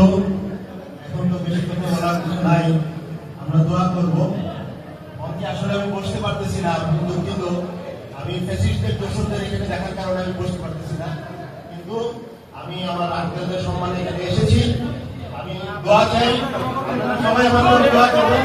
এখন তো বেশি কথা বলার কিছু নাই, আমরা দোয়া করব। অনেকে আসলে আমি বসতে পারতেছি না, দুঃখিত। আমি ফ্যাসিস্টের দোষরদের এখানে দেখার কারণে আমি বসতে পারতেছি না, কিন্তু আমি আমার আত্মীয়দের সম্মানে এখানে এসেছি। আমি দোয়া চাই, সবাই আমাদের দোয়া করবেন।